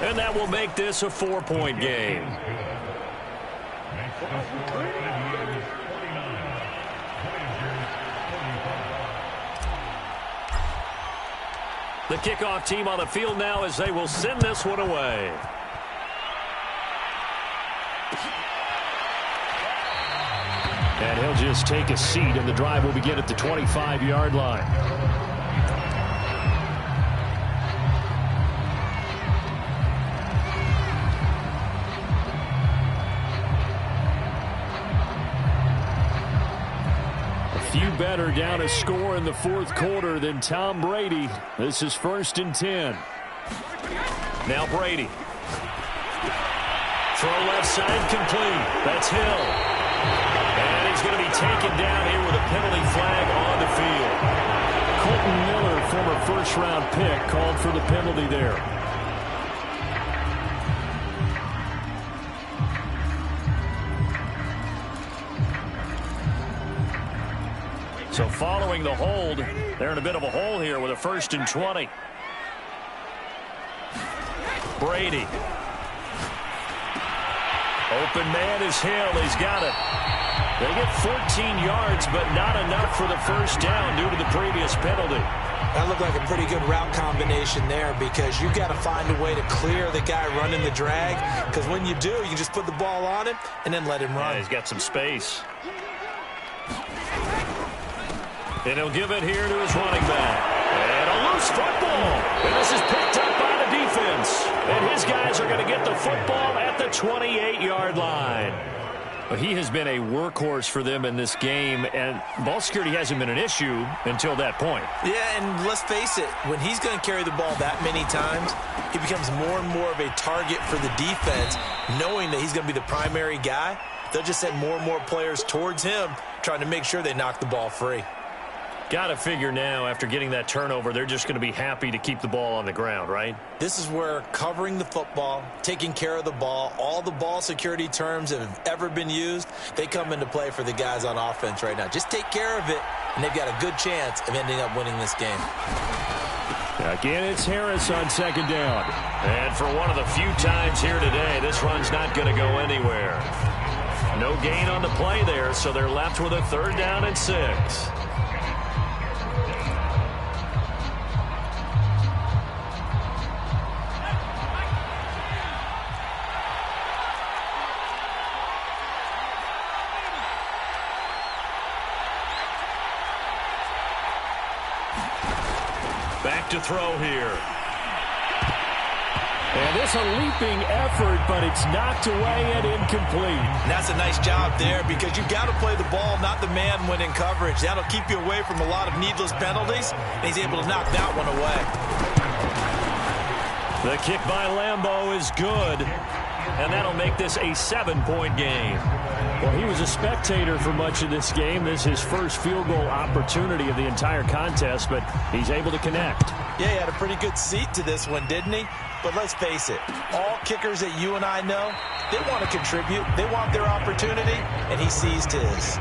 And that will make this a 4-point game. The kickoff team on the field now as they will send this one away. And he'll just take a seat, and the drive will begin at the 25-yard line. Few better down a score in the fourth quarter than Tom Brady. This is 1st and 10. Now Brady. Throw left side complete. That's Hill. And he's going to be taken down here with a penalty flag on the field. Colton Miller, former first-round pick, called for the penalty there. So following the hold, they're in a bit of a hole here with a 1st and 20. Brady. Open man is Hill. He's got it. They get 14 yards, but not enough for the first down due to the previous penalty. That looked like a pretty good route combination there because you've got to find a way to clear the guy running the drag, because when you do, you just put the ball on him and then let him run. Yeah, he's got some space. And he'll give it here to his running back. And a loose football. And this is picked up by the defense. And his guys are going to get the football at the 28-yard line. Well, he has been a workhorse for them in this game, and ball security hasn't been an issue until that point. Yeah, and let's face it, when he's going to carry the ball that many times, he becomes more and more of a target for the defense, knowing that he's going to be the primary guy. They'll just send more and more players towards him, trying to make sure they knock the ball free. Got to figure now, after getting that turnover, they're just going to be happy to keep the ball on the ground, right? This is where covering the football, taking care of the ball, all the ball security terms that have ever been used, they come into play for the guys on offense right now. Just take care of it, and they've got a good chance of ending up winning this game. Again, it's Harris on 2nd down. And for one of the few times here today, this run's not going to go anywhere. No gain on the play there, so they're left with a 3rd down and 6. Back to throw here. And it's a leaping effort, but it's knocked away and incomplete. And that's a nice job there because you've got to play the ball, not the man when in coverage. That'll keep you away from a lot of needless penalties, and he's able to knock that one away. The kick by Lambeau is good, and that'll make this a 7-point game. Well, he was a spectator for much of this game. This is his first field goal opportunity of the entire contest, but he's able to connect. Yeah, he had a pretty good seat to this one, didn't he? But let's face it, all kickers that you and I know, they want to contribute. They want their opportunity, and he seized his.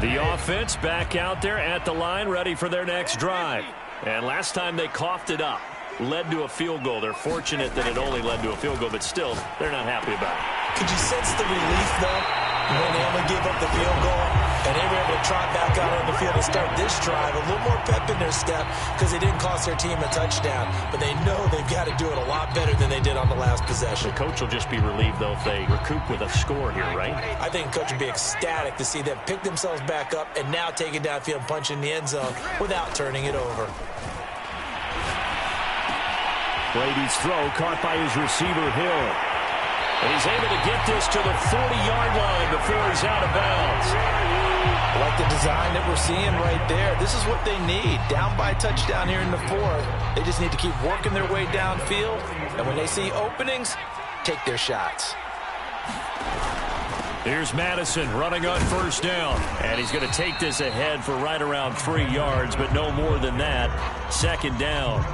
The offense back out there at the line, ready for their next drive. And last time they coughed it up, led to a field goal. They're fortunate that it only led to a field goal, but still, they're not happy about it. Could you sense the relief, though, when they only gave up the field goal and they were able to trot back out on the field and start this drive? A little more pep in their step because they didn't cost their team a touchdown, but they know they've got to do it a lot better than they did on the last possession. The coach will just be relieved, though, if they recoup with a score here, right? I think the coach would be ecstatic to see them pick themselves back up and now take it downfield and punch in the end zone without turning it over. Brady's throw caught by his receiver, Hill. And he's able to get this to the 40-yard line before he's out of bounds. I like the design that we're seeing right there. This is what they need. Down by a touchdown here in the fourth. They just need to keep working their way downfield. And when they see openings, take their shots. Here's Madison running on 1st down. And he's going to take this ahead for right around 3 yards, but no more than that. 2nd down.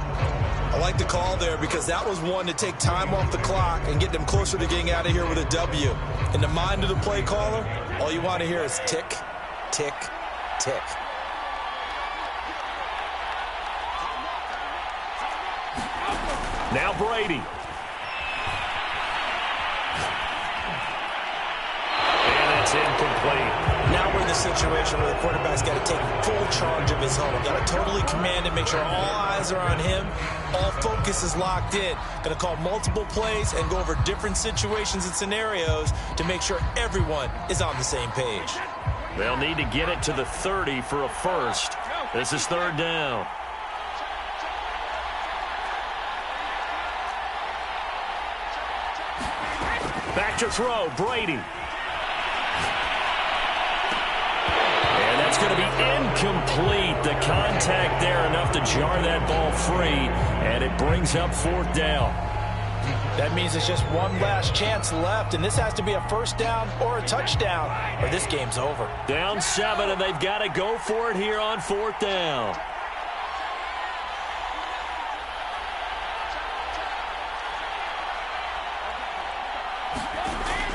I like the call there because that was one to take time off the clock and get them closer to getting out of here with a W. In the mind of the play caller, all you want to hear is tick, tick, tick. Now Brady. And it's incomplete. Now we're in the situation where the quarterback's got to take full charge of his huddle. Got to totally command it, make sure all eyes are on him. All focus is locked in. Going to call multiple plays and go over different situations and scenarios to make sure everyone is on the same page. They'll need to get it to the 30 for a first. This is third down. Back to throw, Brady. And that's going to be incomplete. The contact there enough to jar that ball free, and it brings up fourth down. That means it's just one last chance left, and this has to be a first down or a touchdown, or this game's over. Down 7, and they've got to go for it here on fourth down.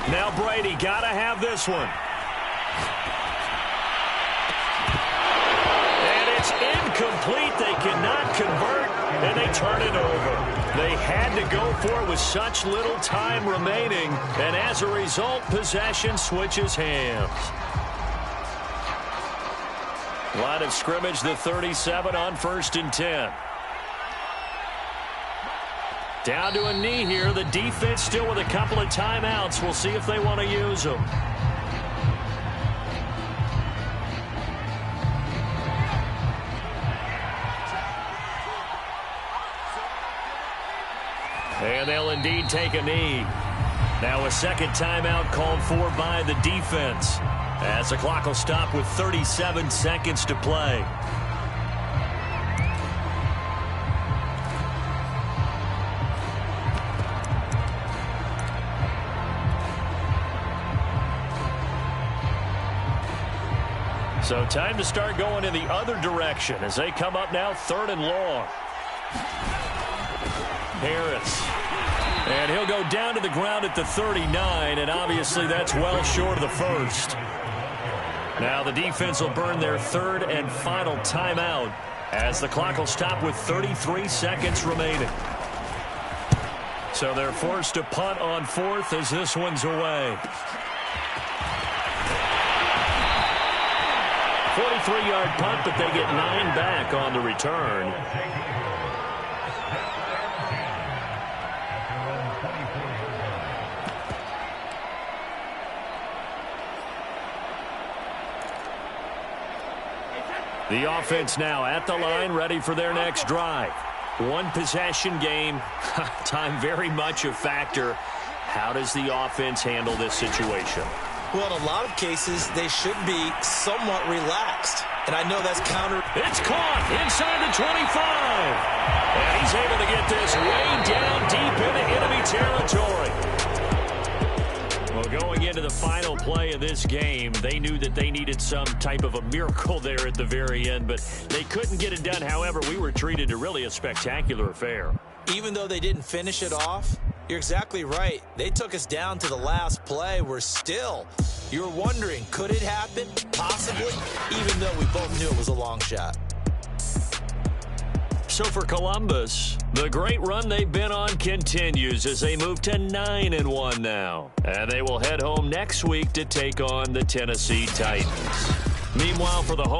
Now Brady, got to have this one. And it's incomplete. They cannot convert, and they turn it over. They had to go for it with such little time remaining, and as a result, possession switches hands. Line of scrimmage, the 37 on 1st and 10. Down to a knee here. The defense still with a couple of timeouts. We'll see if they want to use them. And they'll indeed take a knee. Now a second timeout called for by the defense, as the clock will stop with 37 seconds to play. So time to start going in the other direction as they come up now 3rd and long. Harris. And he'll go down to the ground at the 39, and obviously that's well short of the first. Now the defense will burn their 3rd and final timeout as the clock will stop with 33 seconds remaining. So they're forced to punt on 4th as this one's away. 43-yard punt, but they get 9 back on the return. The offense now at the line, ready for their next drive. One possession game. Time very much a factor. How does the offense handle this situation? Well, in a lot of cases, they should be somewhat relaxed. And I know that's counter. It's caught inside the 25. And he's able to get this way down deep into enemy territory. Well, going into the final play of this game, they knew that they needed some type of a miracle there at the very end, but they couldn't get it done. However, we were treated to really a spectacular affair. Even though they didn't finish it off, you're exactly right. They took us down to the last play. We're still, you're wondering, could it happen? Possibly, even though we both knew it was a long shot. So for Columbus, the great run they've been on continues as they move to 9-1 now. And they will head home next week to take on the Tennessee Titans. Meanwhile, for the home